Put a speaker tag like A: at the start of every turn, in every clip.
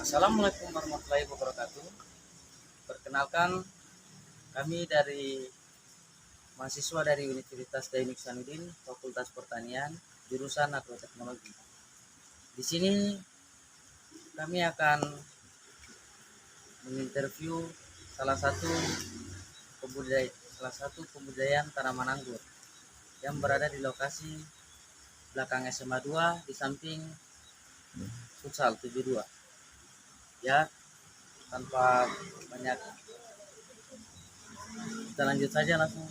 A: Assalamualaikum warahmatullahi wabarakatuh. Perkenalkan, kami dari mahasiswa dari Universitas Dainuk Sanudin, Fakultas Pertanian, jurusan Agroteknologi. Di sini kami akan menginterview salah satu pembudidayaan tanaman anggur yang berada di lokasi belakang SMA 2 di samping futsal 72. Ya, tanpa banyak, kita lanjut saja langsung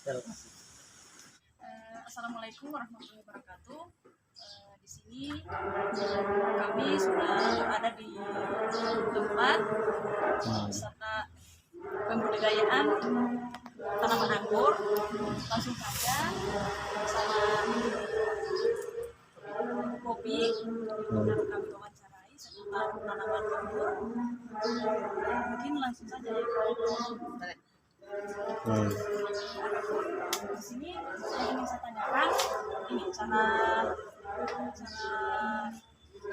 A: ke lokasi.
B: Assalamualaikum warahmatullahi wabarakatuh. Di sini kami sudah berada di tempat wisata pembudidayaan tanaman anggur. Langsung saja bersama kopi dan kami wawancarai seputar tanaman anggur. Mungkin langsung saja ya. Di sini saya ingin saya tanyakan ini cara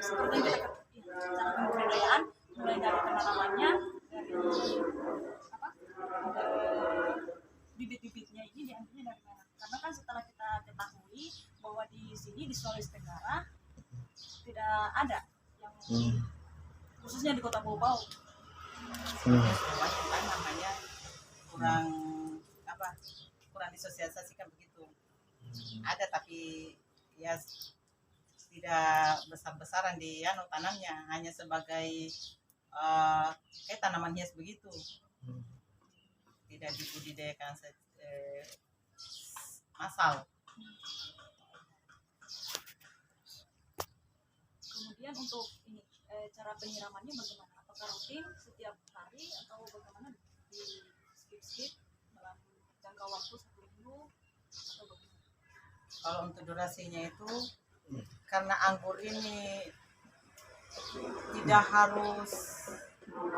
B: seperti yang kita cara pembudidayaan mulai dari penanamannya, dari bibit-bibitnya ini diambilnya dari mana? Karena kan setelah kita ketahui bahwa di sini di Sulawesi Tenggara tidak ada yang khususnya di Kota Bau-Bau.
C: Namanya kurang disosialisasikan begitu. Ada tapi ya tidak besar-besaran di tanamnya, hanya sebagai kayak tanaman hias begitu. Tidak dibudidayakan massal.
B: Kemudian untuk ini cara penyiramannya bagaimana? Apakah rutin setiap hari atau bagaimana? Di skip dalam jangka waktu 1 minggu atau bagaimana?
C: Kalau untuk durasinya itu karena anggur ini tidak harus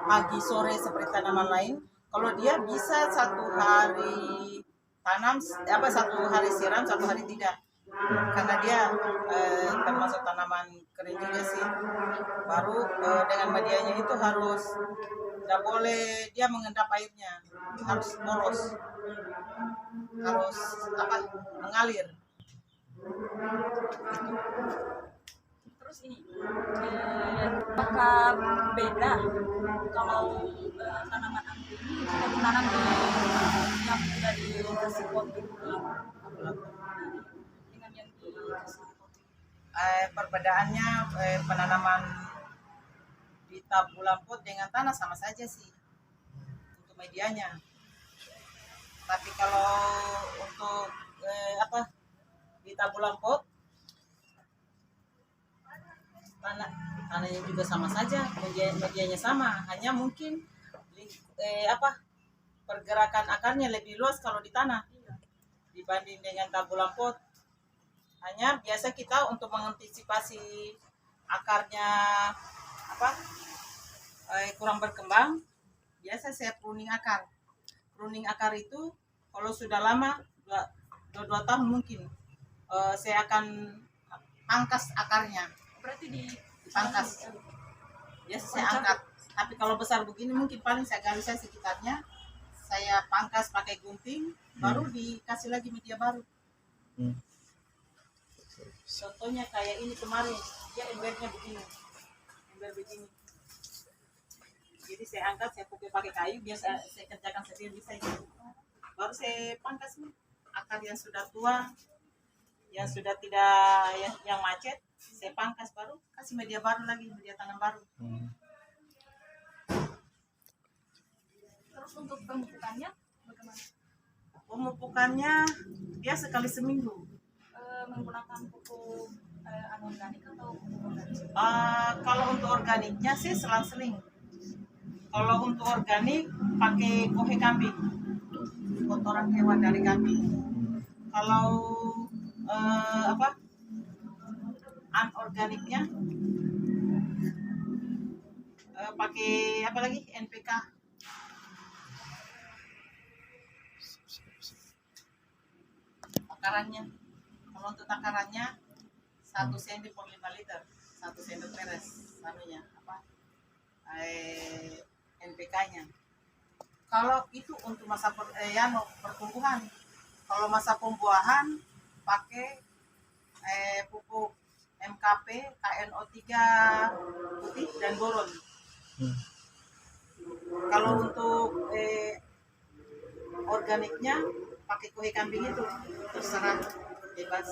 C: pagi sore seperti tanaman lain. Kalau dia bisa 1 hari tanam, 1 hari siram, 1 hari tidak. Karena dia termasuk tanaman kering juga sih. Baru dengan medianya itu harus tidak boleh dia mengendap airnya, harus poros, harus mengalir.
B: Terus ini apakah beda kalau tanaman anggur ini sudah ditanam di yang sudah dikasih potting ini dengan yang dikasih potting?
C: Perbedaannya penanaman di tabung pot dengan tanah sama saja sih untuk medianya. Tapi kalau untuk di tabung pot tanahnya juga sama saja, medianya sama, hanya mungkin pergerakan akarnya lebih luas kalau di tanah dibanding dengan tabung pot. Hanya biasa kita untuk mengantisipasi akarnya kurang berkembang, biasa saya pruning akar. Pruning akar itu kalau sudah lama 2 tahun mungkin saya akan pangkas akarnya.
B: Berarti
C: dipangkas. Biasa saya angkat. Tapi kalau besar begini mungkin paling saya gali saya sekitarnya, saya pangkas pakai gunting, baru dikasih lagi media baru. Contohnya kayak ini kemarin, dia embernya begini. Jadi saya angkat, saya pakai kayu, biasa saya kerjakan sendiri bisa itu. Baru saya pangkas nih akar yang sudah tua, yang sudah tidak yang macet, saya pangkas, baru kasih media baru lagi, media tanam baru.
B: Terus untuk pemupukannya bagaimana?
C: Pemupukannya dia sekali seminggu.
B: Menggunakan pupuk anorganik atau pupuk organik?
C: Kalau untuk organiknya sih selang-seling. Kalau untuk organik pakai kohe kambing, kotoran hewan dari kambing. Kalau anorganiknya pakai NPK. Takarannya, kalau untuk takarannya 1 cm per 5 liter, 1 sendok peres, NPK-nya. Kalau itu untuk masa pertumbuhan, kalau masa pembuahan pakai pupuk MKP, KNO3 putih dan boron. Kalau untuk organiknya pakai kuhe kambing itu terserah, bebas.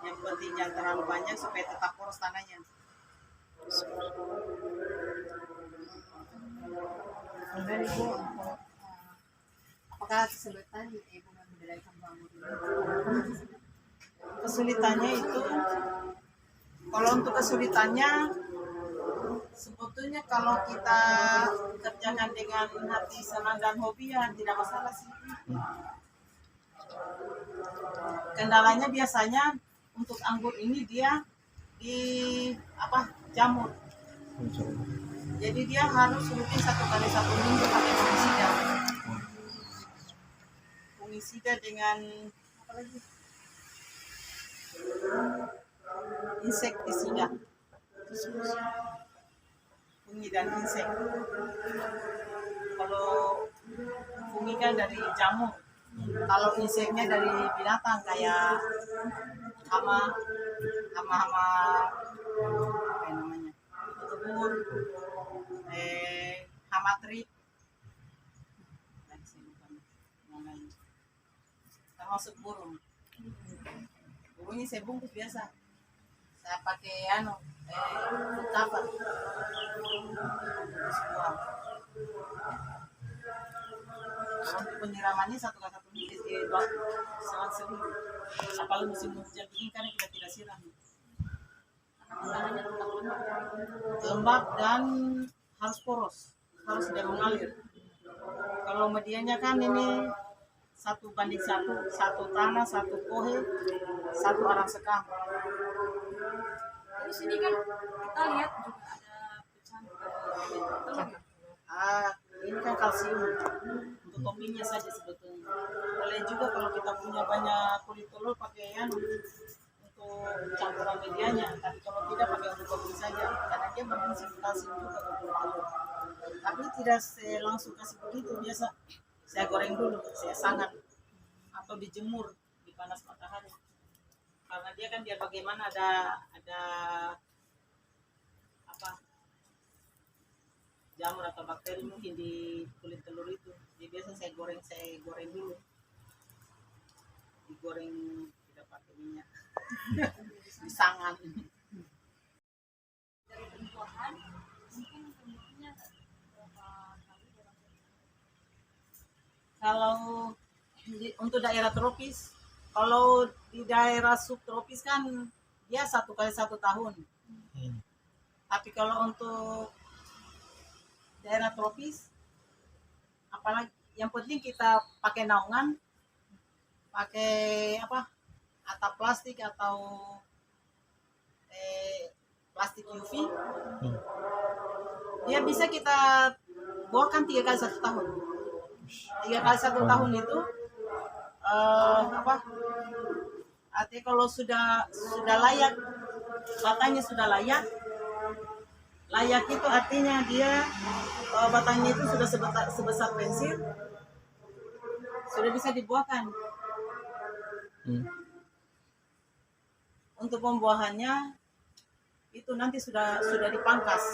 C: Yang penting jangan terlalu banyak supaya tetap poros tanahnya.
D: Kemudian Ibu, apakah kesulitan Ibu membudidaya kembang anggur ini?
C: Kesulitannya itu, kalau untuk kesulitannya sebetulnya kalau kita kerjakan dengan hati senang dan hobi ya tidak masalah sih. Kendalanya biasanya untuk anggur ini dia jamur. Jadi dia harus rutin 1 kali 1 minggu pakai fungisida. Fungisida dengan apa lagi? Insektisida. Fungi dan insek. Kalau fungi kan dari jamur. Kalau inseknya dari binatang kayak hama apa namanya? Kebun, hama trik. Termasuk burung. Burungnya saya bungkus biasa. Saya pakai food cover. Untuk penyiramannya 1 kali 1 minggu, selang seminggu. Apalagi musim hujan ini karena kita tidak siram.
B: Tanahnya tetap
C: Lembab dan harus poros, harus dia mengalir. Kalau medianya kan ini 1:1, 1 tanah, 1 kohe, 1 arang sekam.
B: Terus ini kan kita lihat juga ada pecahan telur ya.
C: Ini kan kalsium untuk toppingnya saja sebetulnya. Boleh juga kalau kita punya banyak kulit telur pakai untuk campuran medianya, tapi kalau tidak pakai untuk topping saja karena dia berfungsi kalsium juga untuk telur. Tapi tidak saya langsung kasih begitu, biasa saya goreng dulu, saya sangat atau dijemur di panas matahari. Karena dia kan biar bagaimana ada jamur atau bakteri mungkin di kulit telur itu. Jadi biasa saya goreng dulu. Digoreng tidak pakai minyak. Disangan.
B: Dari pembuahan mungkin bentuknya berapa kali dalam
C: Kalau untuk daerah tropis, kalau di daerah subtropis kan dia 1 kali 1 tahun. Tapi kalau untuk daerah tropis, apalagi yang penting kita pakai naungan, pakai atap plastik atau plastik UV. Dia bisa kita buahkan 3 kali 1 tahun. 3 kali 1 tahun itu artinya kalau sudah layak, batangnya sudah layak itu artinya dia batangnya itu sudah sebesar pensil, sudah bisa dibuahkan. Untuk pembuahannya itu nanti sudah dipangkas.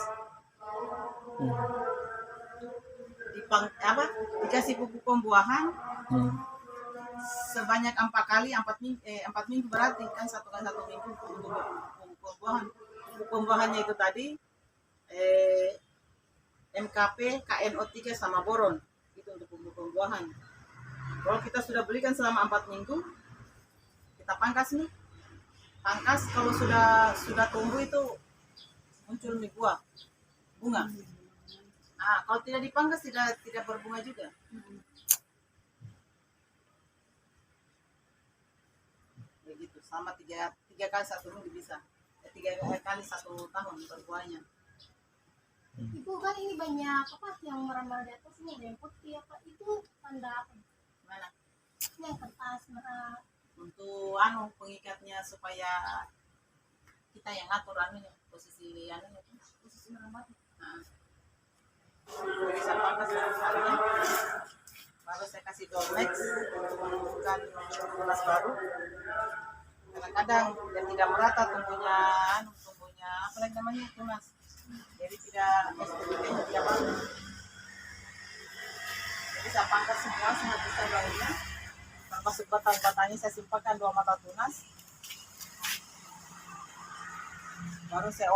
C: Dikasih pupuk pembuahan sebanyak 4 kali 4 minggu berarti kan 1 kali 1 minggu untuk pupuk pembuahan. Pupuk pembuahannya itu tadi MKP, KNO3 sama boron. Itu untuk pupuk pembuahan. Kalau kita sudah belikan selama 4 minggu, kita pangkas nih. Pangkas kalau sudah tumbuh itu muncul nih bunga. Kalau tidak dipangkas tidak berbunga juga. Begitu sama 3 kali 1 minggu bisa. 3 kali 1 tahun berbuahnya.
D: Ibu kan ini banyak yang merah-merah di atas ini, ada yang putih itu tanda apa?
C: Mana?
D: Ini yang kertas merah.
C: Untuk pengikatnya supaya kita yang atur posisi
D: Posisi merah.
C: Bisa pangkas misalnya, baru saya kasih Dormex untuk menumbuhkan tunas baru. Kadang-kadang dia tidak merata tumbuhnya apa lagi namanya tunas, jadi tidak SPBT-nya tidak bagus. Jadi saya pangkas semua sehabis daunnya, termasuk batang-batangnya saya simpahkan 2 mata tunas. Baru saya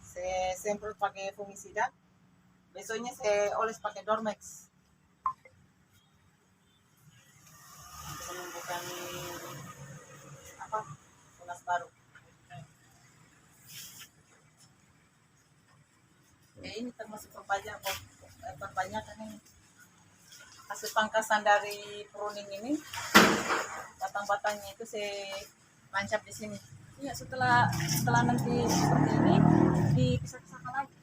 C: saya semprot pakai fungisida. Besoknya saya oles pakai Dormex untuk menumbuhkan tunas baru. Ya ini termasuk perbanyakan ini. Hasil pangkasan dari pruning ini, batang-batangnya itu saya tancap di sini.
B: Iya, setelah nanti seperti ini dipisah-pisahkan lagi.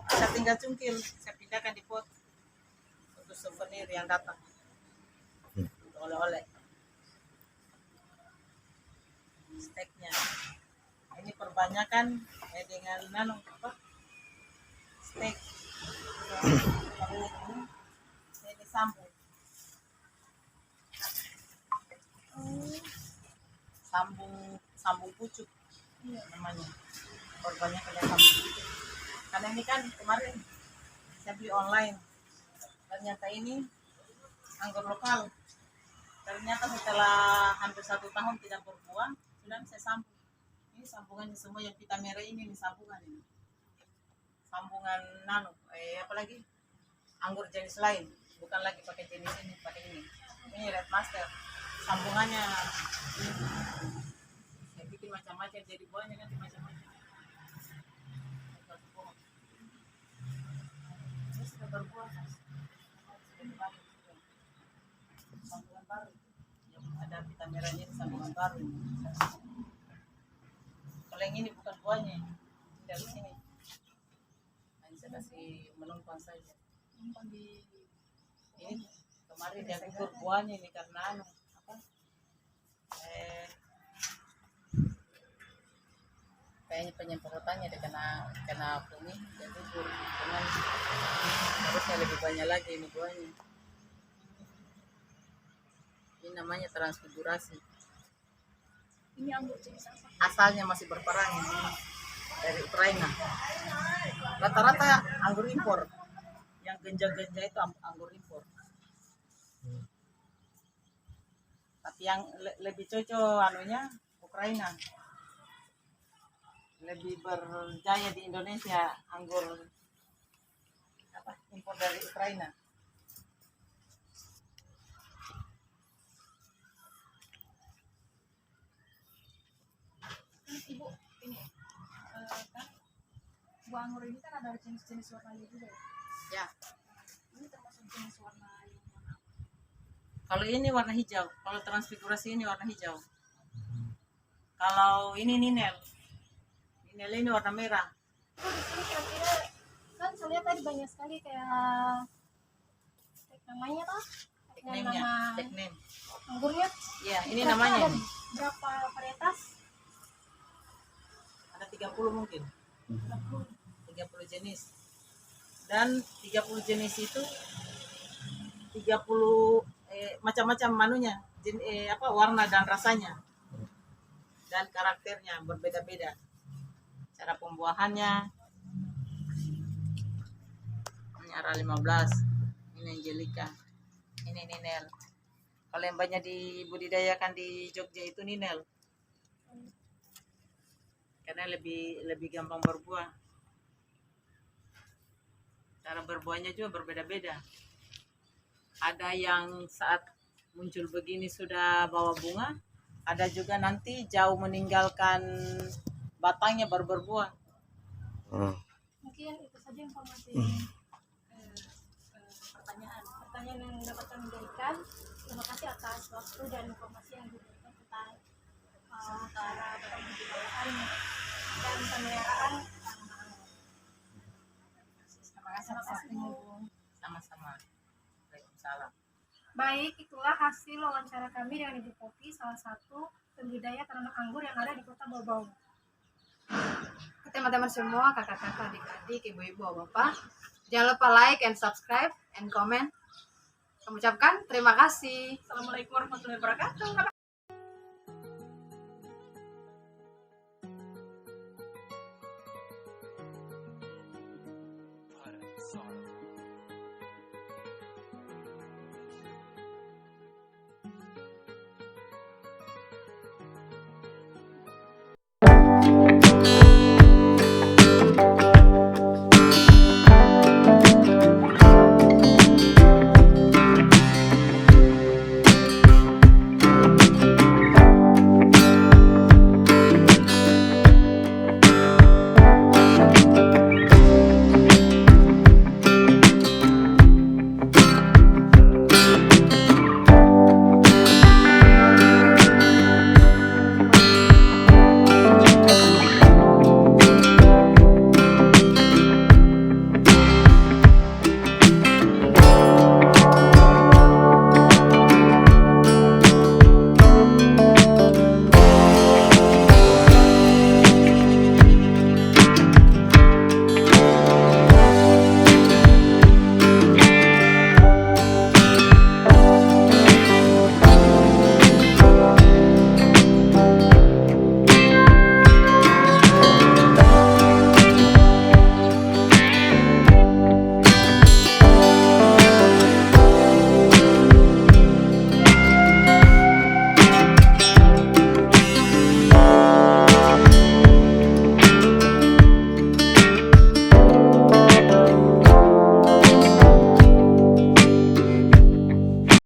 C: Saya tinggal cungkil, saya pindahkan di pot untuk souvenir yang datang, untuk oleh-oleh. Steknya ini perbanyakan dengan stek. Saya disambung sambung pucuk namanya, perbanyakan yang sambung pucuk. Karena ini kan kemarin saya beli online, ternyata ini anggur lokal. Ternyata setelah hampir 1 tahun tidak berbuah, sudah saya sambung. Ini sambungannya semua yang pita merah ini sambungan ini. Sambungan apalagi anggur jenis lain, bukan lagi pakai jenis ini, pakai ini. Ini Red Master. Sambungannya ini. Saya bikin macam-macam, jadi buahnya nanti macam-macam. Ini sudah berbuah, Mas. Sambungan baru. Yang ada pita merahnya ini sambungan baru. Kalau yang ini bukan buahnya, dari sini. Hanya saya kasih menumpang saja.
B: Numpang di
C: Ini kemarin dia gugur buahnya ini karena kayaknya penyemprotannya dia kena kuning dan gugur. Cuman harusnya lebih banyak lagi ini buahnya. Ini namanya transfigurasi.
B: ini anggur jenis apa?
C: Asalnya masih berperang ini dari Ukraina. Rata-rata anggur impor. Yang genja-genja itu anggur impor. Tapi yang lebih cocok Ukraina. Lebih berjaya di Indonesia anggur impor dari Ukraina.
B: Kan Ibu ini kan buah anggur ini kan ada jenis-jenis warnanya juga ya.
C: Ya,
B: Ini termasuk jenis warna yang mana?
C: kalau ini warna hijau, kalau transfigurasi ini warna hijau. Kalau ini Ninel ini warna merah.
D: Di sini kira-kira kan saya lihat tadi banyak sekali kayak tag namanya toh, tag
C: Name-nya,
D: nama
C: tag name.
D: anggurnya.
C: Iya, ini
D: Kira-kira
C: namanya.
D: ada berapa varietas?
C: Ada 30 mungkin. 30 jenis. Dan 30 jenis itu 30 macam-macam warna dan rasanya. Dan karakternya berbeda-beda. Cara pembuahannya. Ini Ara 15. Ini Angelica. Ini Ninel. Kalau yang banyak dibudidayakan di Jogja itu Ninel. Karena lebih gampang berbuah. Cara berbuahnya juga berbeda-beda. Ada yang saat muncul begini sudah bawa bunga, ada juga nanti jauh meninggalkan batangnya baru berbuah.
D: Mungkin itu saja informasi pertanyaan yang dapat kami berikan. Terima kasih atas waktu dan informasi yang diberikan tentang cara pembudidayaan dan pemeliharaan tanaman.
C: Terima kasih atas waktunya, Bu. Sama-sama. Waalaikumsalam.
D: Baik, itulah hasil wawancara kami dengan Ibu Popi, salah satu pembudidaya tanaman anggur yang ada di Kota Bau-Bau. Teman-teman semua, kakak-kakak, adik-adik, ibu-ibu, bapak,
E: Jangan lupa like and subscribe and comment. Kami ucapkan terima kasih.
B: Assalamualaikum warahmatullahi wabarakatuh.